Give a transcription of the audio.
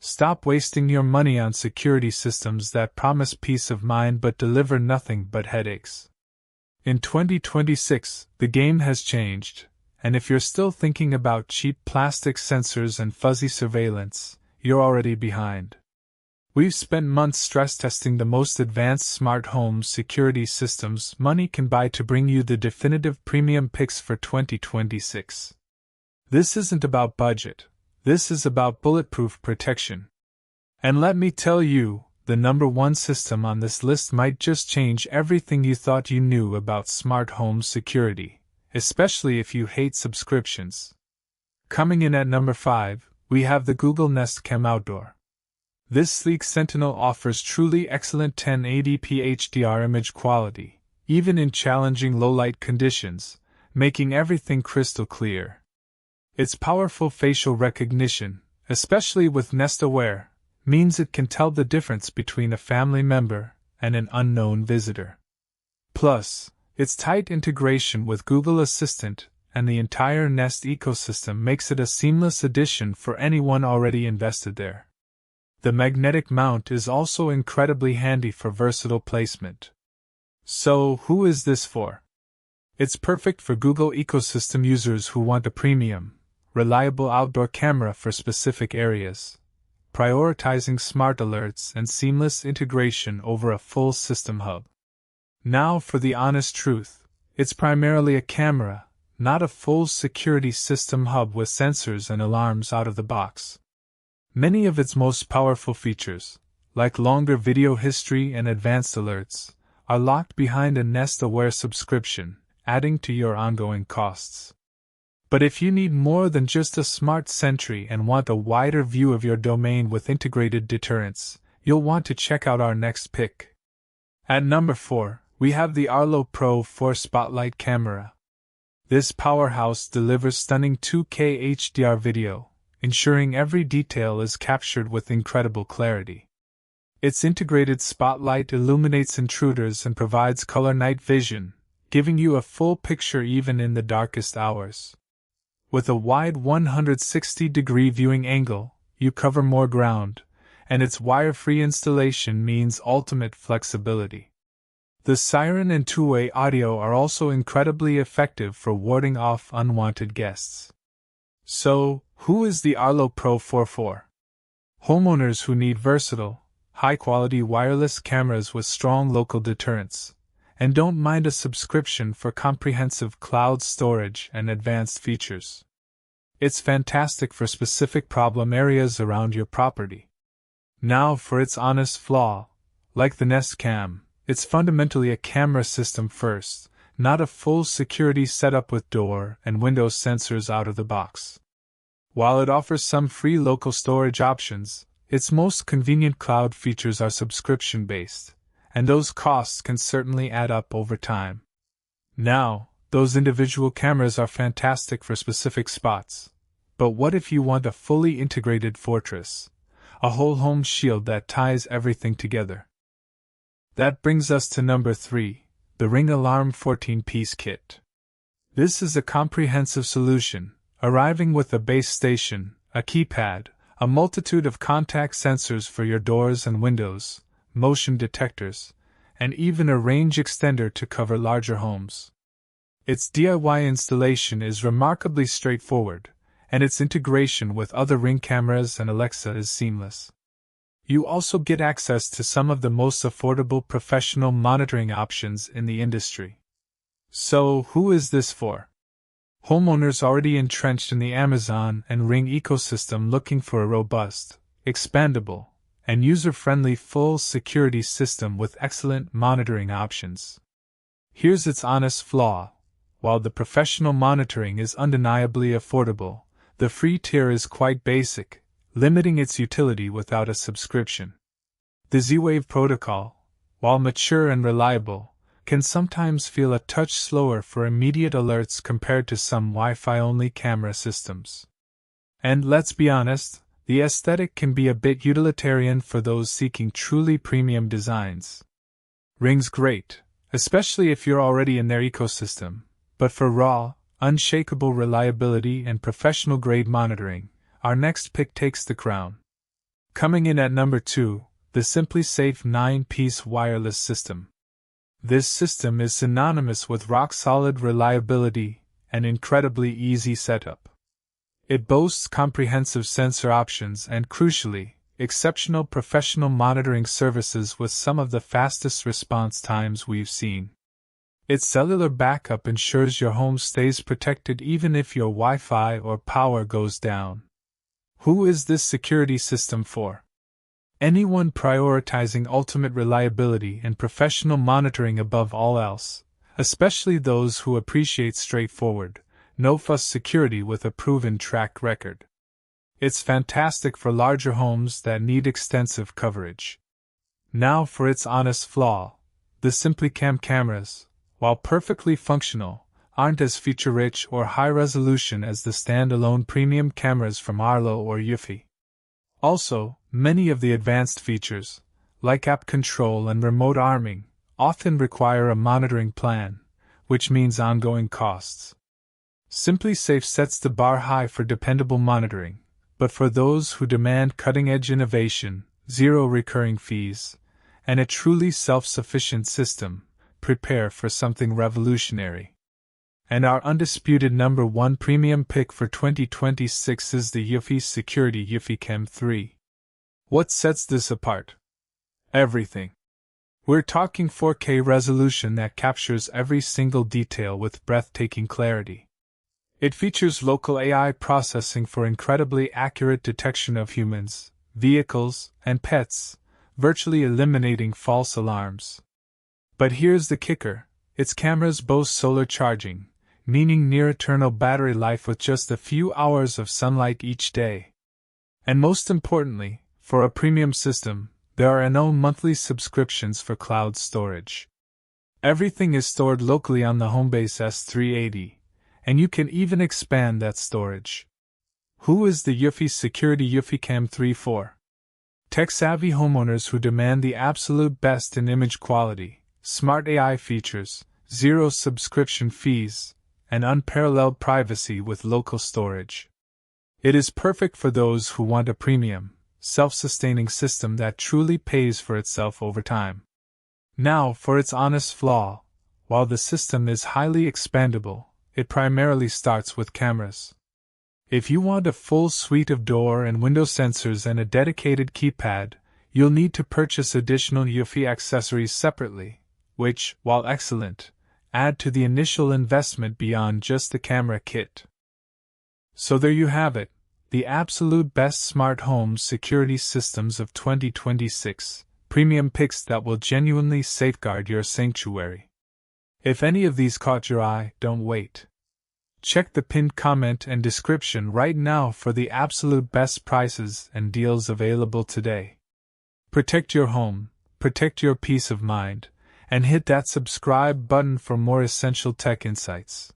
Stop wasting your money on security systems that promise peace of mind but deliver nothing but headaches. In 2026, the game has changed, and if you're still thinking about cheap plastic sensors and fuzzy surveillance, you're already behind. We've spent months stress testing the most advanced smart home security systems money can buy to bring you the definitive premium picks for 2026. This isn't about budget, this is about bulletproof protection. And let me tell you, the number one system on this list might just change everything you thought you knew about smart home security, especially if you hate subscriptions. Coming in at number 5, we have the Google Nest Cam Outdoor. This sleek Sentinel offers truly excellent 1080p HDR image quality, even in challenging low-light conditions, making everything crystal clear. Its powerful facial recognition, especially with Nest Aware, means it can tell the difference between a family member and an unknown visitor. Plus, its tight integration with Google Assistant and the entire Nest ecosystem makes it a seamless addition for anyone already invested there. The magnetic mount is also incredibly handy for versatile placement. So, who is this for? It's perfect for Google ecosystem users who want a premium, reliable outdoor camera for specific areas, prioritizing smart alerts and seamless integration over a full system hub. Now for the honest truth, it's primarily a camera, not a full security system hub with sensors and alarms out of the box. Many of its most powerful features, like longer video history and advanced alerts, are locked behind a Nest Aware subscription, adding to your ongoing costs. But if you need more than just a smart sentry and want a wider view of your domain with integrated deterrence, you'll want to check out our next pick. At number 4, we have the Arlo Pro 4 Spotlight camera. This powerhouse delivers stunning 2K HDR video, ensuring every detail is captured with incredible clarity. Its integrated spotlight illuminates intruders and provides color night vision, giving you a full picture even in the darkest hours. With a wide 160-degree viewing angle, you cover more ground, and its wire-free installation means ultimate flexibility. The siren and two-way audio are also incredibly effective for warding off unwanted guests. So, who is the Arlo Pro 4 for? Homeowners who need versatile, high-quality wireless cameras with strong local deterrence, and don't mind a subscription for comprehensive cloud storage and advanced features. It's fantastic for specific problem areas around your property. Now for its honest flaw. Like the Nest Cam, it's fundamentally a camera system first, not a full security setup with door and window sensors out of the box. While it offers some free local storage options, its most convenient cloud features are subscription-based, and those costs can certainly add up over time. Now, those individual cameras are fantastic for specific spots, but what if you want a fully integrated fortress, a whole home shield that ties everything together? That brings us to number 3, the Ring Alarm 14-piece kit. This is a comprehensive solution, arriving with a base station, a keypad, a multitude of contact sensors for your doors and windows, motion detectors, and even a range extender to cover larger homes. Its DIY installation is remarkably straightforward, and its integration with other Ring cameras and Alexa is seamless. You also get access to some of the most affordable professional monitoring options in the industry. So, who is this for? Homeowners already entrenched in the Amazon and Ring ecosystem looking for a robust, expandable, and user-friendly full security system with excellent monitoring options. Here's its honest flaw. While the professional monitoring is undeniably affordable, the free tier is quite basic, limiting its utility without a subscription. The Z-Wave protocol, while mature and reliable, can sometimes feel a touch slower for immediate alerts compared to some Wi-Fi-only camera systems. And let's be honest, the aesthetic can be a bit utilitarian for those seeking truly premium designs. Ring's great, especially if you're already in their ecosystem, but for raw, unshakable reliability and professional-grade monitoring, our next pick takes the crown. Coming in at number 2, the SimpliSafe 9-piece wireless system. This system is synonymous with rock-solid reliability and incredibly easy setup. It boasts comprehensive sensor options and, crucially, exceptional professional monitoring services with some of the fastest response times we've seen. Its cellular backup ensures your home stays protected even if your Wi-Fi or power goes down. Who is this security system for? Anyone prioritizing ultimate reliability and professional monitoring above all else, especially those who appreciate straightforward, no-fuss security with a proven track record. It's fantastic for larger homes that need extensive coverage. Now for its honest flaw. The SimpliCam cameras, while perfectly functional, aren't as feature-rich or high-resolution as the standalone premium cameras from Arlo or Eufy. Also, many of the advanced features, like app control and remote arming, often require a monitoring plan, which means ongoing costs. SimpliSafe sets the bar high for dependable monitoring, but for those who demand cutting-edge innovation, zero recurring fees, and a truly self-sufficient system, prepare for something revolutionary. And our undisputed number 1 premium pick for 2026 is the Eufy Security eufyCam 3. What sets this apart? Everything. We're talking 4K resolution that captures every single detail with breathtaking clarity. It features local AI processing for incredibly accurate detection of humans, vehicles, and pets, virtually eliminating false alarms. But here's the kicker: its cameras boast solar charging, meaning near-eternal battery life with just a few hours of sunlight each day. And most importantly, for a premium system, there are no monthly subscriptions for cloud storage. Everything is stored locally on the Homebase S380, and you can even expand that storage. Who is the Eufy Security eufyCam 3 for? Tech-savvy homeowners who demand the absolute best in image quality, smart AI features, zero subscription fees, and unparalleled privacy with local storage. It is perfect for those who want a premium, self-sustaining system that truly pays for itself over time. Now for its honest flaw. While the system is highly expandable, it primarily starts with cameras. If you want a full suite of door and window sensors and a dedicated keypad, you'll need to purchase additional Eufy accessories separately, which, while excellent, add to the initial investment beyond just the camera kit. So there you have it, the absolute best smart home security systems of 2026, premium picks that will genuinely safeguard your sanctuary. If any of these caught your eye, don't wait. Check the pinned comment and description right now for the absolute best prices and deals available today. Protect your home, protect your peace of mind, and hit that subscribe button for more essential tech insights.